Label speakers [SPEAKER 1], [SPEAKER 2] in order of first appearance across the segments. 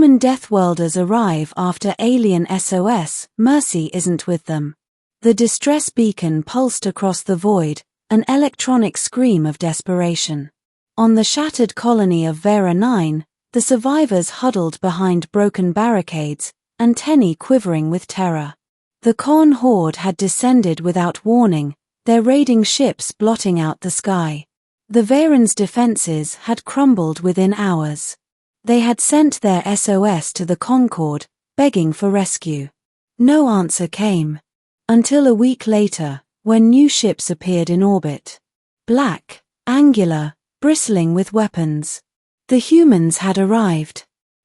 [SPEAKER 1] Human Deathworlders arrive after Alien SOS, Mercy isn't with them. The distress beacon pulsed across the void, an electronic scream of desperation. On the shattered colony of Vera 9, the survivors huddled behind broken barricades, antennae quivering with terror. The Khan horde had descended without warning, their raiding ships blotting out the sky. The Varans' defenses had crumbled within hours. They had sent their SOS to the Concord, begging for rescue. No answer came. Until a week later, when new ships appeared in orbit. Black, angular, bristling with weapons. The humans had arrived.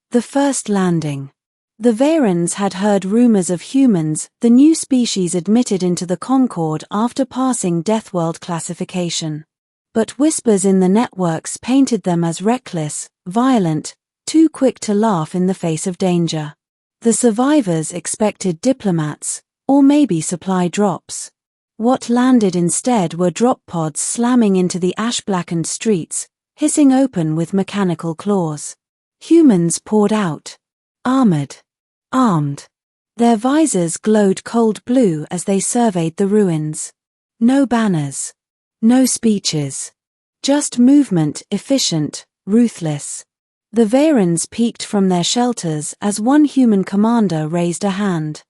[SPEAKER 1] The first landing. The Varans had heard rumors of humans, the new species admitted into the Concord after passing Deathworld classification. But whispers in the networks painted them as reckless, violent, too quick to laugh in the face of danger. The survivors expected diplomats, or maybe supply drops. What landed instead were drop pods slamming into the ash-blackened streets, hissing open with mechanical claws. Humans poured out. Armored. Armed. Their visors glowed cold blue as they surveyed the ruins. No banners. No speeches. Just movement, efficient, ruthless. The Varans peeked from their shelters as one human commander raised a hand.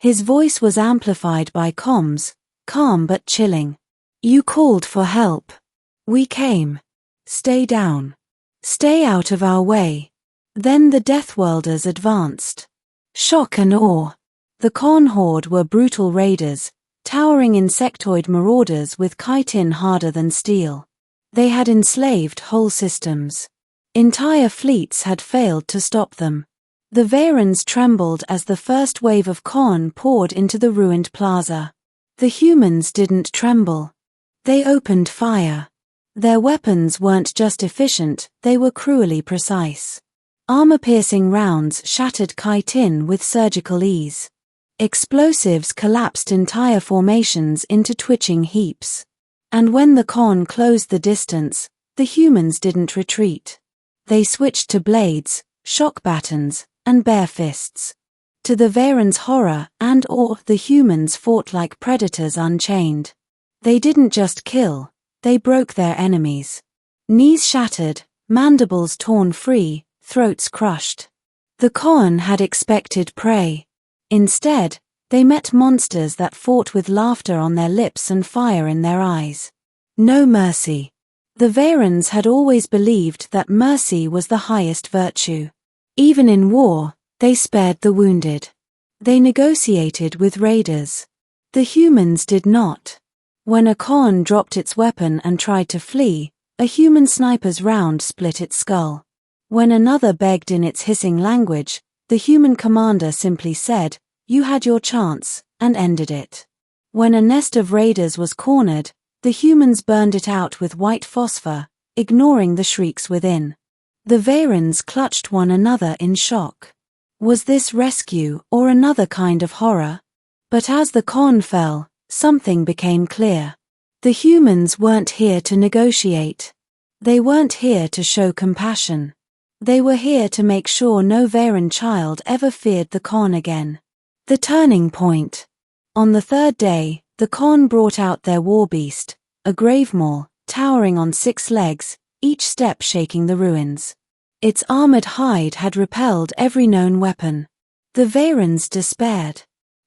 [SPEAKER 1] His voice was amplified by comms, calm but chilling. "You called for help. We came. Stay down. Stay out of our way." Then the Deathworlders advanced. Shock and awe. The Khan horde were brutal raiders, towering insectoid marauders with chitin harder than steel. They had enslaved whole systems. Entire fleets had failed to stop them. The Varans trembled as the first wave of Khan poured into the ruined plaza. The humans didn't tremble. They opened fire. Their weapons weren't just efficient, they were cruelly precise. Armor-piercing rounds shattered chitin with surgical ease. Explosives collapsed entire formations into twitching heaps. And when the Khan closed the distance, the humans didn't retreat. They switched to blades, shock batons, and bare fists. To the Varans' horror and awe, the humans fought like predators unchained. They didn't just kill, they broke their enemies. Knees shattered, mandibles torn free, throats crushed. The Khan had expected prey. Instead, they met monsters that fought with laughter on their lips and fire in their eyes. No mercy. The Varans had always believed that mercy was the highest virtue. Even in war, they spared the wounded. They negotiated with raiders. The humans did not. When a Khan dropped its weapon and tried to flee, a human sniper's round split its skull. When another begged in its hissing language, the human commander simply said, "You had your chance," and ended it. When a nest of raiders was cornered, the humans burned it out with white phosphor, ignoring the shrieks within. The Varans clutched one another in shock. Was this rescue or another kind of horror? But as the Khan fell, something became clear. The humans weren't here to negotiate. They weren't here to show compassion. They were here to make sure no Varan child ever feared the Khan again. The turning point. On the third day, the Khan brought out their war beast, a grave maul, towering on 6 legs, each step shaking the ruins. Its armored hide had repelled every known weapon. The Varans despaired.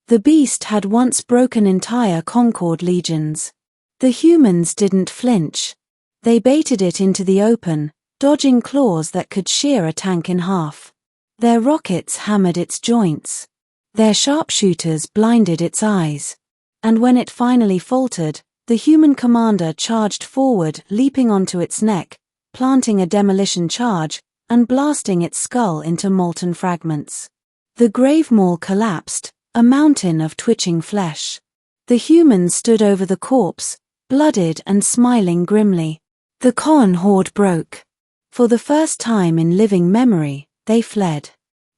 [SPEAKER 1] The beast had once broken entire Concord legions. The humans didn't flinch. They baited it into the open, dodging claws that could shear a tank in half. Their rockets hammered its joints. Their sharpshooters blinded its eyes. And when it finally faltered, the human commander charged forward, leaping onto its neck, planting a demolition charge, and blasting its skull into molten fragments. The grave maul collapsed, a mountain of twitching flesh. The humans stood over the corpse, blooded and smiling grimly. The Khan horde broke. For the first time in living memory, they fled.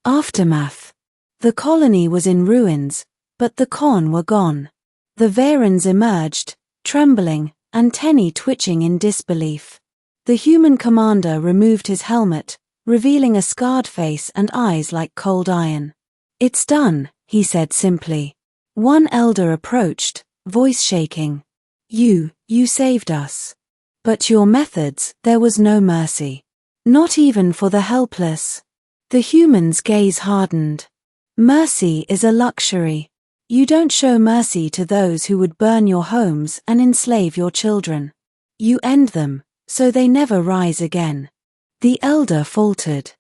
[SPEAKER 1] Aftermath. The colony was in ruins, but the Khan were gone. The Varans emerged, trembling, antennae twitching in disbelief. The human commander removed his helmet, revealing a scarred face and eyes like cold iron. "It's done," he said simply. One elder approached, voice shaking. You saved us. But your methods, there was no mercy. Not even for the helpless." The human's gaze hardened. "Mercy is a luxury. You don't show mercy to those who would burn your homes and enslave your children. You end them, so they never rise again." The elder faltered.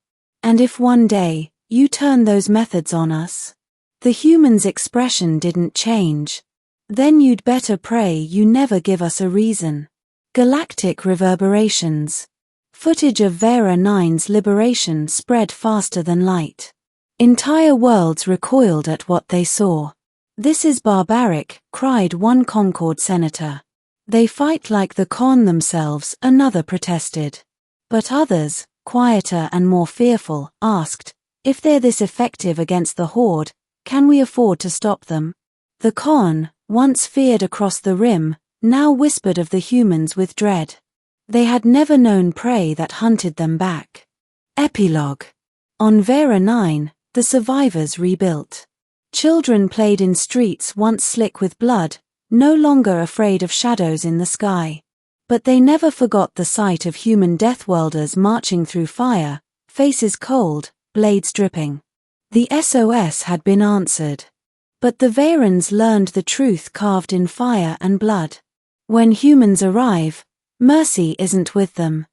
[SPEAKER 1] "And if one day, you turn those methods on us?" The human's expression didn't change. "Then you'd better pray you never give us a reason." Galactic reverberations. Footage of Vera 9's liberation spread faster than light. Entire worlds recoiled at what they saw. "This is barbaric," cried one Concord senator. "They fight like the Con themselves," another protested. But others, quieter and more fearful, asked, "If they're this effective against the Horde, can we afford to stop them?" The Con, once feared across the rim, now whispered of the humans with dread. They had never known prey that hunted them back. Epilogue. On Vera 9, the survivors rebuilt. Children played in streets once slick with blood, no longer afraid of shadows in the sky. But they never forgot the sight of human Deathworlders marching through fire, faces cold, blades dripping. The SOS had been answered. But the Verans learned the truth carved in fire and blood. When humans arrive, mercy isn't with them.